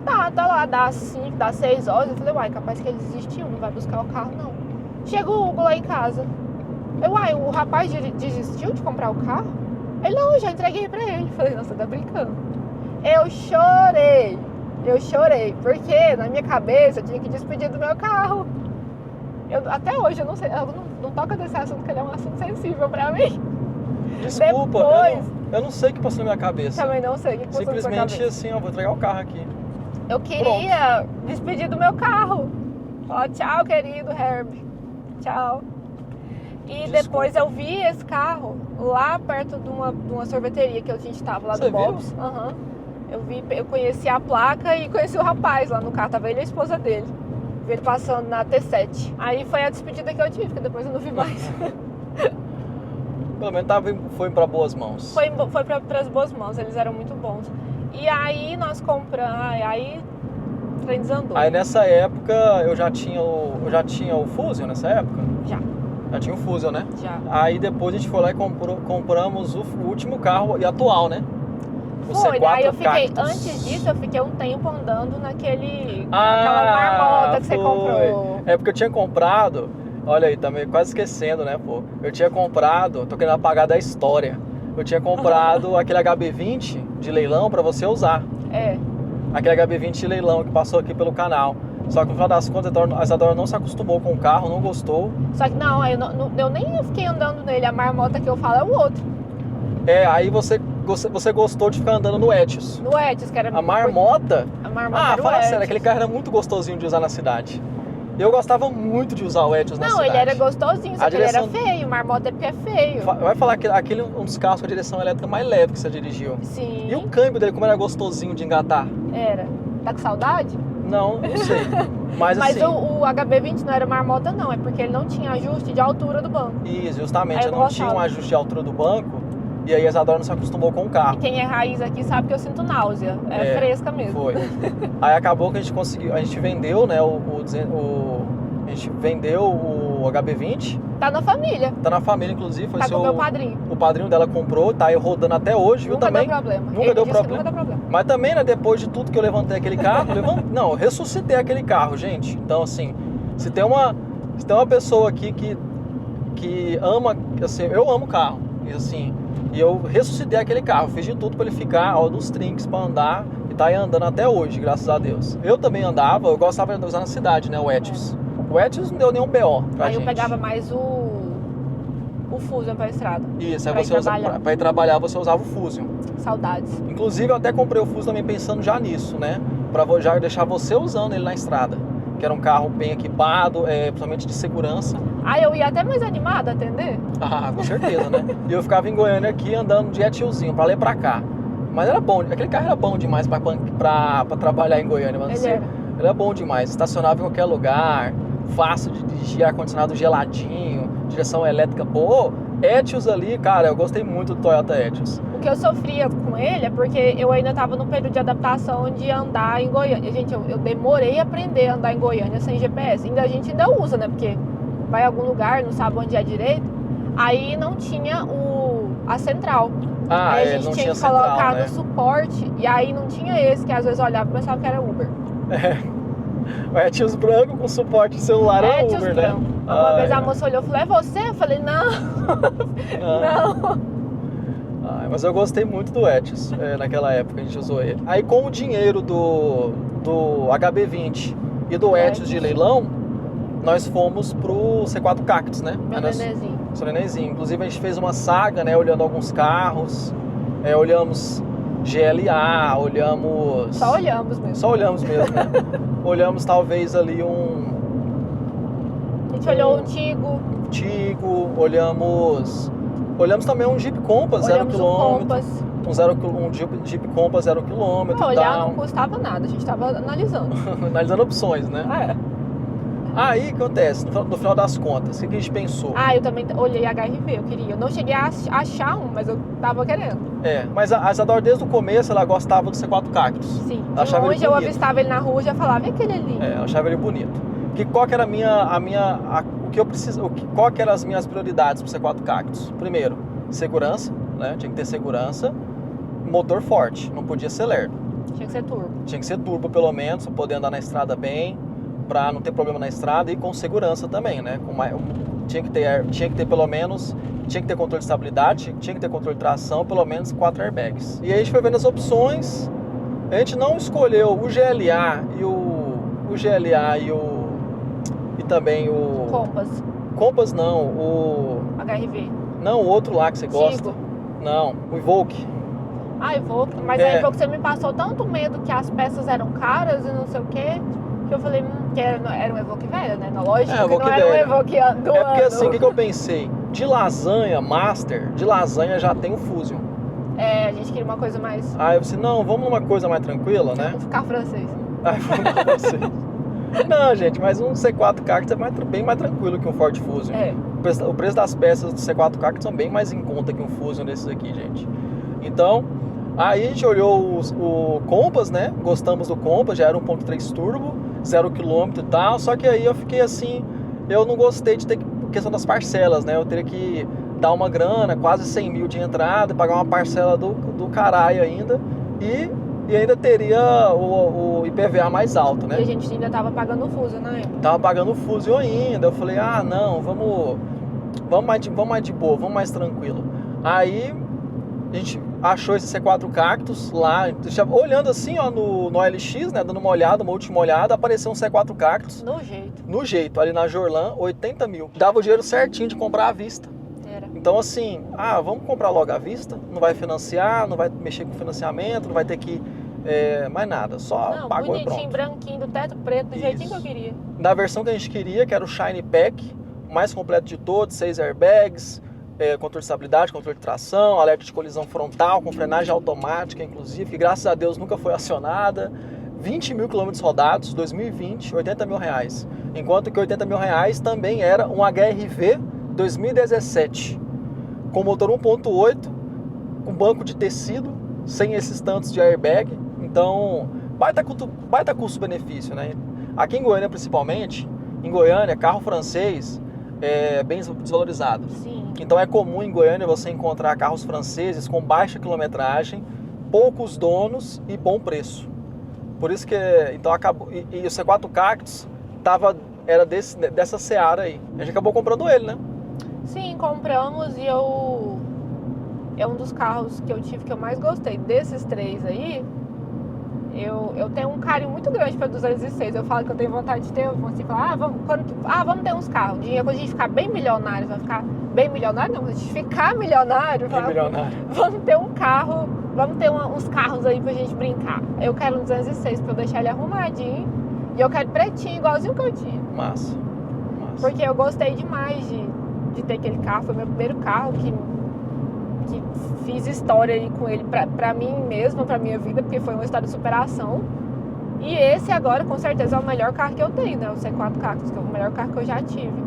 Tá lá, dá 5, dá 6 horas. Eu falei, capaz que ele desistiu, não vai buscar o carro, não. Chega o Hugo lá em casa. O rapaz desistiu de comprar o carro? Ele, não, eu já entreguei pra ele. Eu falei, nossa, tá brincando. Eu chorei, porque na minha cabeça eu tinha que despedir do meu carro. Até hoje eu não sei, eu não toco nesse assunto, porque ele é um assunto sensível pra mim. Desculpa, depois, eu não sei o que passou na minha cabeça. Também não sei o que passou na minha cabeça. Simplesmente assim, vou entregar o carro aqui. Eu queria despedir do meu carro. Falar tchau, querido Herb. Tchau. E depois eu vi esse carro lá perto de uma sorveteria que a gente tava lá. Você do Bob's. Aham. Eu conheci a placa e conheci o rapaz lá no carro, tava ele e a esposa dele. Vi ele passando na T7. Aí foi a despedida que eu tive, porque depois eu não vi mais. Pelo menos foi para boas mãos. Foi para as boas mãos, eles eram muito bons. E aí nós compramos, aí o trem desandou. Aí nessa época eu já tinha o Fusion nessa época? Já tinha o Fusion, né? Já. Aí depois a gente foi lá e compramos o último carro e atual, né? Foi, aí eu fiquei, Cactus. antes disso eu fiquei um tempo andando naquela marmota que você comprou. É porque eu tinha comprado, olha aí, também quase esquecendo, né, pô. Eu tinha comprado, tô querendo apagar da história. Eu tinha comprado aquele HB20 de leilão pra você usar. Aquele HB20 de leilão que passou aqui pelo canal. Só que no final das contas a Isadora não se acostumou com o carro, não gostou. Só que eu nem fiquei andando nele, a marmota que eu falo é o outro. Aí você gostou de ficar andando no Etios. No Etios, que era... A marmota? A marmota era fala o sério, aquele carro era muito gostosinho de usar na cidade. Eu gostava muito de usar o Etios na cidade. Não, ele era gostosinho, só que ele era feio. Marmota é porque é feio. Vai falar que aquele é um dos carros com a direção elétrica mais leve que você dirigiu. Sim. E o câmbio dele, como era gostosinho de engatar? Era. Tá com saudade? Não sei. Mas assim... o HB20 não era marmota não, é porque ele não tinha ajuste de altura do banco. Isso, justamente. Eu não tinha um ajuste de altura do banco. E aí a Isadora não se acostumou com o carro. E quem é raiz aqui sabe que eu sinto náusea. É fresca mesmo. Foi. Aí acabou que a gente conseguiu, a gente vendeu, né, a gente vendeu o HB20. Tá na família. Tá na família, inclusive. Foi tá com o meu padrinho. O padrinho dela comprou, tá aí rodando até hoje, viu? Nunca também. Deu problema. Nunca deu problema. Mas também, né, depois de tudo que eu levantei aquele carro, eu ressuscitei aquele carro, gente. Então, assim, se tem uma pessoa aqui que ama, assim, eu amo carro. E assim, e eu ressuscitei aquele carro, fiz de tudo pra ele ficar, nos trinques pra andar, e tá aí andando até hoje, graças a Deus. Eu também andava, eu gostava de usar na cidade, né, o Etios. O Etios não deu nenhum BO pra gente. Aí eu pegava mais o Fusion pra estrada. Isso, aí pra ir trabalhar você usava o Fusion. Saudades. Inclusive eu até comprei o Fusion também pensando já nisso, né, pra já deixar você usando ele na estrada. Que era um carro bem equipado, principalmente de segurança. Eu ia até mais animada a atender. Com certeza, né? E eu ficava em Goiânia aqui andando de Etiozinho, pra lá e pra cá. Mas era bom, aquele carro era bom demais pra trabalhar em Goiânia, mano. Ele era bom demais, estacionava em qualquer lugar, fácil de dirigir, ar-condicionado geladinho, direção elétrica. Pô, Etios ali, cara, eu gostei muito do Toyota Etios. O que eu sofria com ele é porque eu ainda tava no período de adaptação de andar em Goiânia. Gente, eu demorei a aprender a andar em Goiânia sem GPS. A gente ainda usa, né? Porque vai a algum lugar, não sabe onde é direito. Aí não tinha a central. Aí a gente não tinha que central, colocar né? no suporte. E aí não tinha esse, que às vezes eu olhava e pensava que era Uber. O Etios branco com suporte de celular é Etios Uber, branco. né? Uma vez a moça olhou e falou, é você? Eu falei, não. Não. Mas eu gostei muito do Etios naquela época, a gente usou ele. Aí com o dinheiro do HB20 e do Etios de leilão, nós fomos pro C4 Cactus, né? Meu nenezinho. Seu nenezinho. Inclusive a gente fez uma saga, né? Olhando alguns carros, olhamos GLA, olhamos... Só olhamos mesmo. Só olhamos mesmo, né? Olhamos talvez ali A gente olhou um Tigo, olhamos também um Jeep Compass 0 km. Um Jeep Compass 0 km. Olhar não custava nada, a gente estava analisando. Analisando opções, né? Aí o que acontece? No final das contas, o que a gente pensou? Eu também olhei HRV, eu queria. Eu não cheguei a achar um, mas eu tava querendo. Mas a Isadora desde o começo ela gostava do C4 Cactus. Sim. Ela achava Onde eu avistava ele na rua, já falava, e aquele ali? Eu achava ele bonito. Qual que era qual que eram as minhas prioridades pro C4 Cactus? Primeiro, segurança, né? Tinha que ter segurança. Motor forte, não podia ser lerdo. Tinha que ser turbo. Tinha que ser turbo pelo menos, pra poder andar na estrada bem, pra não ter problema na estrada e com segurança também, né? Tinha que ter pelo menos, tinha que ter controle de estabilidade, tinha que ter controle de tração, pelo menos 4 airbags. E aí a gente foi vendo as opções, a gente não escolheu o GLA e também o... Compass não, o... HRV. Não, o outro lá que você gosta. Tigo. Não, o Evoque. Evoque. Mas a Evoque você me passou tanto medo que as peças eram caras e não sei o quê, que eu falei, que era um Evoque velho, né? Na lógica que não era um Evoque do ano. Porque assim, o que eu pensei? De lasanha, Master, de lasanha já tem o Fusion. A gente queria uma coisa mais... Aí eu disse, não, vamos numa coisa mais tranquila, né? Vamos ficar francês. Aí vamos pra francês. Não, gente, mas um C4 Cactus é bem mais tranquilo que um Ford Fusion. O preço das peças do C4 Cactus são bem mais em conta que um Fusion desses aqui, gente. Então, aí a gente olhou o Compass, né? Gostamos do Compass, já era 1.3 turbo, 0 km e tal. Só que aí eu fiquei assim, eu não gostei de ter questão das parcelas, né? Eu teria que dar uma grana, quase 100 mil de entrada, pagar uma parcela do caralho ainda. E ainda teria o IPVA mais alto, né? E a gente ainda tava pagando o Fusion na época. Tava pagando o Fusion ainda. Eu falei, não, vamos mais de boa, vamos mais tranquilo. Aí a gente achou esse C4 Cactus lá, olhando assim, ó, no OLX, né, dando uma última olhada, apareceu um C4 Cactus. No jeito, ali na Jorlan, 80 mil. Dava o dinheiro certinho de comprar à vista. Então assim, vamos comprar logo à vista, não vai financiar, não vai mexer com financiamento, não vai ter que mais nada, só pagou e pronto. Bonitinho, branquinho, do teto preto, do jeitinho que eu queria. Da versão que a gente queria, que era o Shine Pack, o mais completo de todos, 6 airbags, controle de estabilidade, controle de tração, alerta de colisão frontal, com frenagem automática, inclusive, que graças a Deus nunca foi acionada. 20 mil quilômetros rodados, 2020, 80 mil reais. Enquanto que 80 mil reais também era um HRV 2017, com motor 1.8, com banco de tecido, sem esses tantos de airbag. Então, baita custo-benefício, né? Aqui em Goiânia, principalmente, carro francês é bem desvalorizado. Sim. Então é comum em Goiânia você encontrar carros franceses com baixa quilometragem, poucos donos e bom preço. Por isso que, então acabou, e o C4 Cactus era dessa seara aí. A gente acabou comprando ele, né? Sim, compramos e é um dos carros que eu tive que eu mais gostei. Desses três aí, eu tenho um carinho muito grande para 206. Eu falo que eu tenho vontade de ter, eu vou assim, falar, vamos ter uns carros. Quando a gente ficar bem milionário, vai ficar bem milionário? Não, quando a gente ficar milionário, vamos ter um carro, vamos ter uns carros aí pra gente brincar. Eu quero um 206 pra eu deixar ele arrumadinho. E eu quero pretinho, igualzinho que eu tinha. Massa. Porque eu gostei demais de ter aquele carro. Foi meu primeiro carro que que fiz história aí com ele pra mim mesma, pra minha vida, porque foi uma história de superação. E esse agora, com certeza, é o melhor carro que eu tenho, né? O C4 Cactus, que é o melhor carro que eu já tive.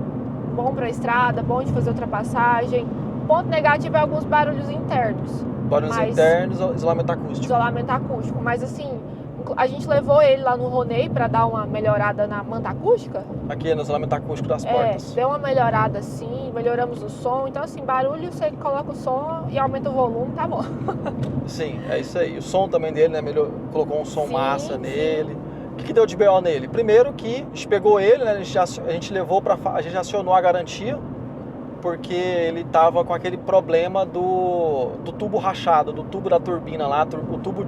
Bom pra estrada, bom de fazer ultrapassagem. Ponto negativo é alguns barulhos internos. Barulhos internos, isolamento acústico. Isolamento acústico. Mas assim, a gente levou ele lá no Roney pra dar uma melhorada na manta acústica. Aqui no isolamento acústico das portas. Deu uma melhorada assim, melhoramos o som. Então assim, barulho, você coloca o som e aumenta o volume, tá bom. Sim, é isso aí. O som também dele, né? Colocou um som massa nele. Sim. O que deu de BO nele? Primeiro que a gente pegou ele, né? A gente levou a gente acionou a garantia, porque ele tava com aquele problema do tubo rachado, do tubo da turbina lá,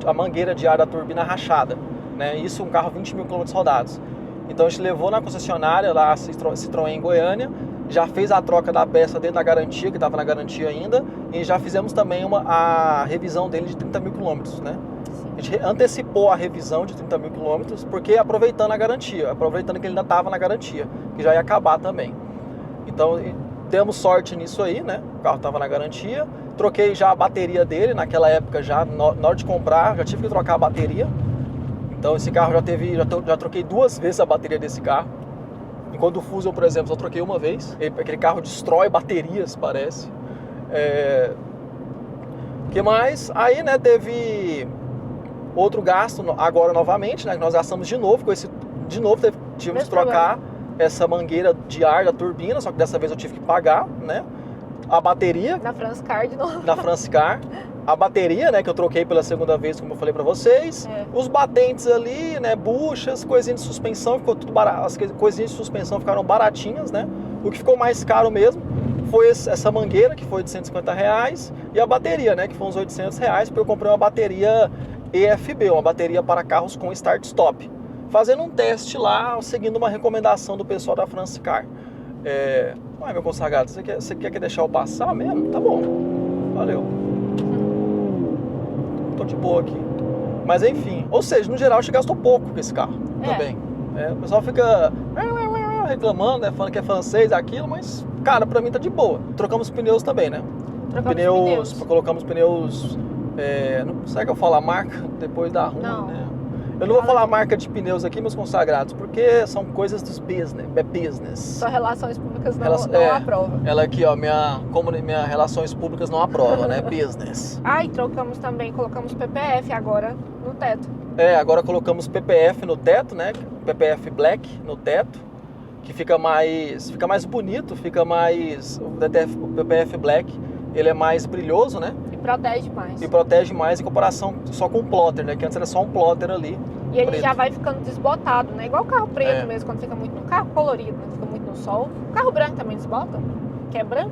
a mangueira de ar da turbina rachada, né? Isso um carro 20 mil km rodados. Então a gente levou na concessionária lá, a Citroën em Goiânia, já fez a troca da peça dentro da garantia, que estava na garantia ainda, e já fizemos também a revisão dele de 30 mil quilômetros, né? A gente antecipou a revisão de 30 mil quilômetros, porque aproveitando a garantia, aproveitando que ele ainda estava na garantia, que já ia acabar também. Então, demos sorte nisso aí, né? O carro estava na garantia. Troquei já a bateria dele, naquela época já, na hora de comprar, já tive que trocar a bateria. Então, esse carro já troquei 2 vezes a bateria desse carro. Enquanto o Fusion, por exemplo, só troquei uma vez. Aquele carro destrói baterias, parece. O que mais? Aí, né, teve outro gasto agora novamente, né? Nós gastamos de novo com esse. De novo tivemos que trocar essa mangueira de ar da turbina, só que dessa vez eu tive que pagar, né? A bateria. Na Franscar de novo. Na Franscar. A bateria, né? Que eu troquei pela segunda vez, como eu falei pra vocês. Os batentes ali, né? Buchas, coisinhas de suspensão, ficou tudo barato. As coisinhas de suspensão ficaram baratinhas, né? O que ficou mais caro mesmo foi essa mangueira, que foi de R$150, e a bateria, né? Que foi uns R$800, porque eu comprei uma bateria EFB, uma bateria para carros com start-stop. Fazendo um teste lá, seguindo uma recomendação do pessoal da Franscar. Ué, meu consagrado, você quer deixar eu passar mesmo? Tá bom, valeu. Tô de boa aqui. Mas enfim, ou seja, no geral a gente gastou pouco com esse carro também. O pessoal fica reclamando, né, falando que é francês, aquilo, mas, cara, pra mim tá de boa. Trocamos pneus também, né? Colocamos pneus... será que eu falo a marca? Depois da ruim, né? Eu não vou falar a marca de pneus aqui, meus consagrados, porque são coisas dos business. É business. Só relações públicas não aprova. Ela aqui, ó, minha relações públicas não aprova, né? Business. E trocamos também, colocamos PPF agora no teto. Agora colocamos PPF no teto, né? PPF Black no teto, que fica mais bonito, o PPF Black, ele é mais brilhoso, né? E protege mais. Em comparação só com o plotter, né? Que antes era só um plotter ali. E ele já vai ficando desbotado, né? Igual o carro preto mesmo, quando fica muito no carro colorido, né? Fica muito no sol. O carro branco também desbota, que é branco.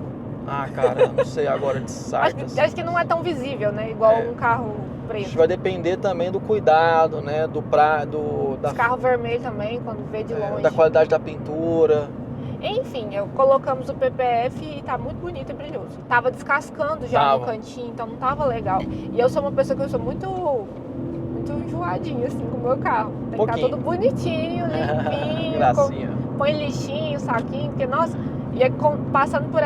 Cara, não sei agora de sites. Acho que não é tão visível, né? Igual um carro preto. Isso vai depender também do cuidado, né? Os carros vermelhos também, quando vê de longe. Da qualidade da pintura. Enfim, colocamos o PPF e tá muito bonito e brilhoso. Tava descascando já no cantinho, então não tava legal. E eu sou uma pessoa que eu sou muito enjoadinha, assim, com o meu carro. Tem que ficar tudo bonitinho, limpinho. Gracinha. Põe lixinho, saquinho, porque, nossa... E passando por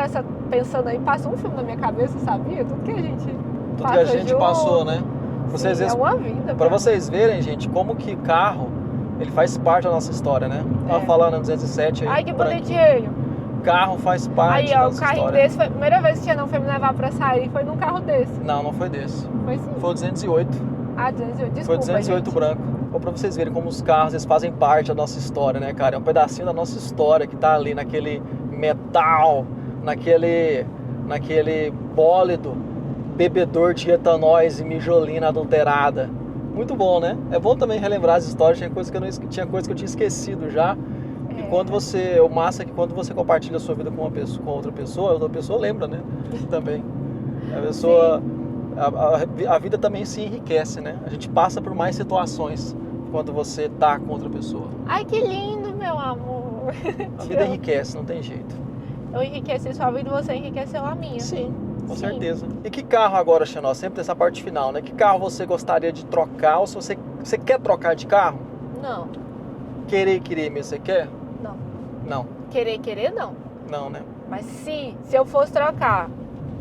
pensando aí, passa um filme na minha cabeça, sabia? Tudo que a gente passou, né? Sim, é uma vida. Pra vocês verem, gente, como que carro... Ele faz parte da nossa história, né? Tava falando no 207 aí. Ai, que bonitinho. Carro faz parte da nossa história. O carrinho desse foi a primeira vez que Tia não foi me levar pra sair, foi num carro desse. Não foi desse. Foi sim. Foi o 208. 208, desculpa, foi o 208 gente. branco. Ou pra vocês verem como os carros, eles fazem parte da nossa história, né, cara? É um pedacinho da nossa história que tá ali naquele metal, naquele bólido, bebedor de etanóis e mijolina adulterada. Muito bom, né? É bom também relembrar as histórias, tinha coisa que eu tinha esquecido já. E o massa é que quando você compartilha a sua vida com outra pessoa lembra, né? Também. A pessoa... A vida também se enriquece, né? A gente passa por mais situações quando você tá com outra pessoa. Ai, que lindo, meu amor. A vida enriquece, não tem jeito. Eu enriqueci sua vida e você enriqueceu a minha. Sim. Com certeza. E que carro agora, Xenó? Sempre tem essa parte final, né? Que carro você gostaria de trocar? Ou se você quer trocar de carro? Não. Querer mesmo, você quer? Não. Não. Querer, não. Não, né? Mas se eu fosse trocar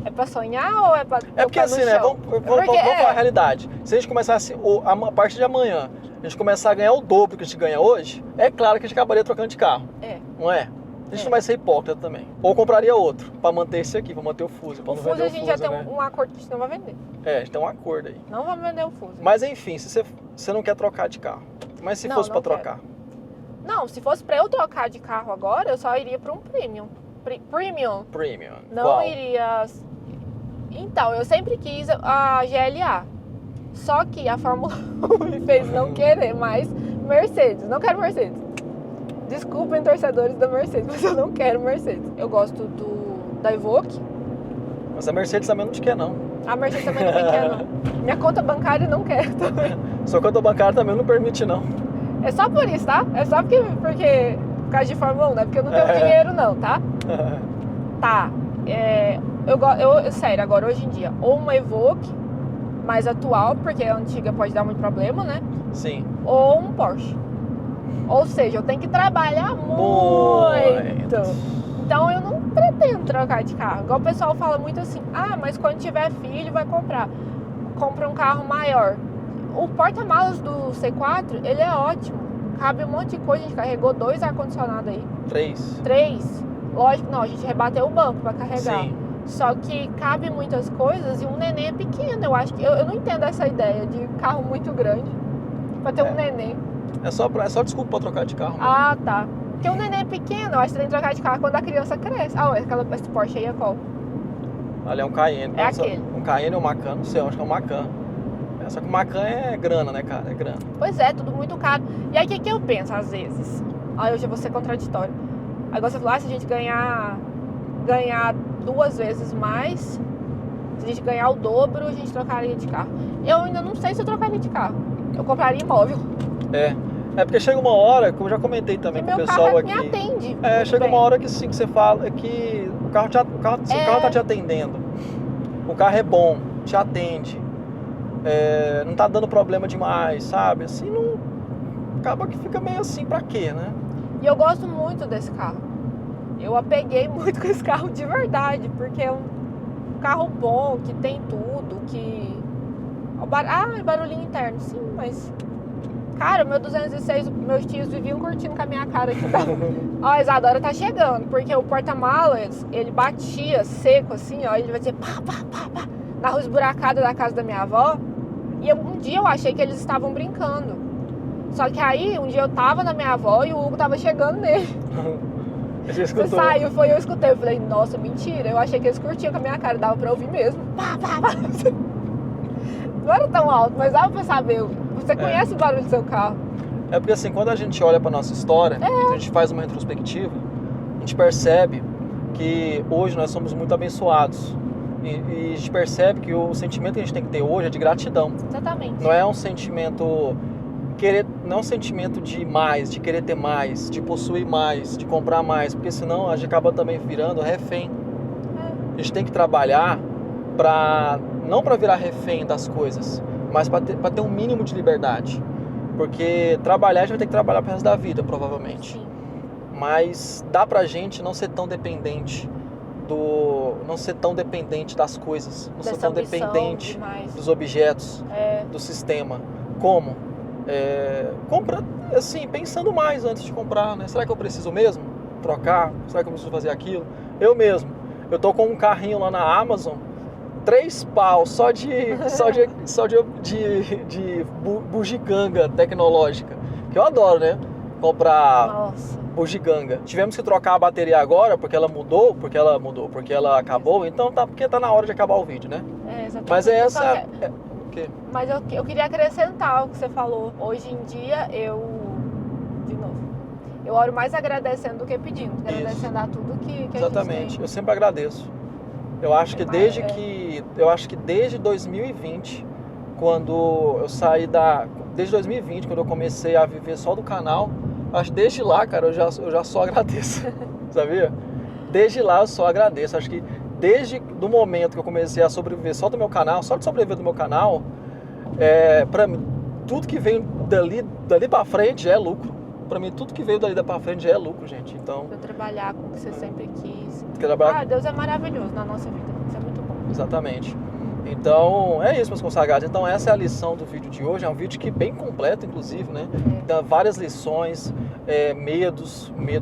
É pra sonhar ou é pra É porque assim, né? Vamos falar a realidade. Se a gente começasse, a partir de amanhã, a gente começar a ganhar o dobro que a gente ganha hoje, é claro que a gente acabaria trocando de carro. Não é? A gente não vai ser hipócrita também. Ou compraria outro, pra manter esse aqui, pra manter o Fuso. O Fuso a gente já tem um acordo que a gente não vai vender. A gente tem um acordo aí. Não vamos vender o Fuso. Mas enfim, se você não quer trocar de carro. Mas se fosse pra trocar? Não, se fosse pra eu trocar de carro agora, eu só iria pra um Premium. Premium. Não Qual? iria... Então, eu sempre quis a GLA. Só que a Fórmula 1 me fez não querer mais Mercedes. Não quero Mercedes. Desculpem, torcedores da Mercedes, mas eu não quero Mercedes. Eu gosto da Evoque. Mas a Mercedes também não te quer, não. A Mercedes também não me quer, não. Minha conta bancária não quer também. Sua conta bancária também não permite, não. É só por isso, tá? É só porque por causa de Fórmula 1, não é porque eu não tenho dinheiro, não, tá? Tá. Sério, agora hoje em dia, ou uma Evoque mais atual, porque a antiga pode dar muito problema, né? Sim. Ou um Porsche. Ou seja, eu tenho que trabalhar muito. Então eu não pretendo trocar de carro. Igual o pessoal fala muito assim, mas quando tiver filho vai comprar. Compra um carro maior. O porta-malas do C4, ele é ótimo. Cabe um monte de coisa, a gente carregou 2 ar-condicionados aí. 3. Lógico, não, a gente rebateu o banco pra carregar. Sim. Só que cabe muitas coisas e um neném é pequeno. Eu acho que eu não entendo essa ideia de carro muito grande pra ter um neném. É só desculpa pra trocar de carro. Tá. Porque um neném é pequeno, eu acho que você tem que trocar de carro quando a criança cresce. Esse Porsche aí é qual? Olha, é um Cayenne. É aquele. Um Cayenne ou um Macan, não sei, acho que é um Macan. Só que o Macan é grana, né, cara? É grana. Pois é, tudo muito caro. E aí, o que eu penso, às vezes? Eu já vou ser contraditório. Aí você falou, se a gente ganhar 2 vezes mais, se a gente ganhar o dobro, a gente trocaria de carro. Eu ainda não sei se eu trocaria de carro. Eu compraria imóvel. É porque chega uma hora, como eu já comentei também com o pessoal aqui. Me atende. Chega uma hora que sim, que você fala que o carro tá te atendendo. O carro é bom, te atende. Não tá dando problema demais, sabe? Assim, não... Acaba que fica meio assim, pra quê, né? E eu gosto muito desse carro. Eu apeguei muito com esse carro de verdade, porque é um carro bom, que tem tudo, que... barulhinho interno, sim, mas... Cara, o meu 206, meus tios viviam curtindo com a minha cara aqui. A Isadora tá chegando, porque o porta-malas, ele batia seco assim, ele vai dizer pá, pá, pá, pá, na rua esburacada da casa da minha avó. E um dia eu achei que eles estavam brincando. Só que aí, um dia eu tava na minha avó e o Hugo tava chegando nele. Você escutou? Você saiu, eu escutei. Eu falei, nossa, mentira. Eu achei que eles curtiam com a minha cara, dava pra ouvir mesmo. Pá, pá, pá. Não era tão alto, mas dava pra saber. Você conhece o barulho do seu carro. É porque assim, quando a gente olha pra nossa história, a gente faz uma retrospectiva, a gente percebe que hoje nós somos muito abençoados. E a gente percebe que o sentimento que a gente tem que ter hoje é de gratidão. Exatamente. Não é um sentimento não é um sentimento de mais, de querer ter mais, de possuir mais, de comprar mais, porque senão a gente acaba também virando refém. A gente tem que trabalhar não para virar refém das coisas, mas para ter um mínimo de liberdade. Porque trabalhar a gente vai ter que trabalhar pro resto da vida, provavelmente. Sim. Mas dá pra gente não ser tão dependente das coisas, não ser tão dependente dos objetos, do sistema. Como? Compra, assim, pensando mais antes de comprar, né? Será que eu preciso mesmo trocar? Será que eu preciso fazer aquilo? Eu tô com um carrinho lá na Amazon, 3 pau só de bugiganga tecnológica, que eu adoro, né? Comprar bugiganga. Tivemos que trocar a bateria agora porque ela acabou, então porque tá na hora de acabar o vídeo, né? Exatamente. Mas o quê? Mas eu queria acrescentar o que você falou. Hoje em dia eu oro mais agradecendo do que pedindo, agradecendo a tudo que a gente tem. Exatamente. Eu sempre agradeço. Eu acho que desde 2020, quando eu saí desde 2020, quando eu comecei a viver só do canal, acho que desde lá, cara, eu já só agradeço, sabia? Desde lá eu só agradeço. Acho que desde do momento que eu comecei a sobreviver só do meu canal, só de sobreviver do meu canal, pra mim, tudo que veio dali pra frente já é lucro. Pra mim, tudo que veio dali pra frente já é lucro, gente. Então... Pra trabalhar com o que você sempre quis. Trabalhar... Deus é maravilhoso na nossa vida. Isso é muito bom. Exatamente. Então, é isso, meus consagrados. Então, essa é a lição do vídeo de hoje. É um vídeo que bem completo, inclusive, né? Dá várias lições, medo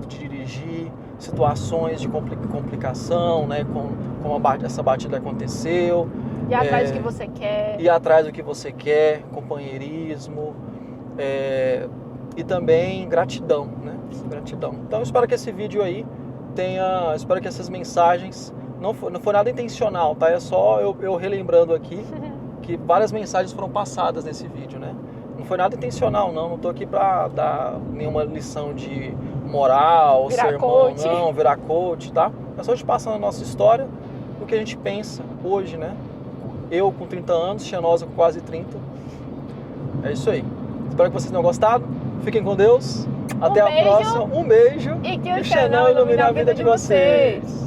de dirigir, situações de complicação, né? Como essa batida aconteceu. E atrás do que você quer. E atrás do que você quer, companheirismo, e também gratidão, né? Gratidão. Então, eu espero que esse vídeo aí espero que essas mensagens não foi nada intencional, tá? É só eu relembrando aqui que várias mensagens foram passadas nesse vídeo, né? Não foi nada intencional, não tô aqui pra dar nenhuma lição de moral, virar sermão, coach. não, virar coach, tá? É só te passando a nossa história, o que a gente pensa hoje, né? Eu com 30 anos, Xenosa com quase 30. É isso aí. Espero que vocês tenham gostado. Fiquem com Deus. Até a próxima. Um beijo. E que o Xenão ilumine a vida de vocês.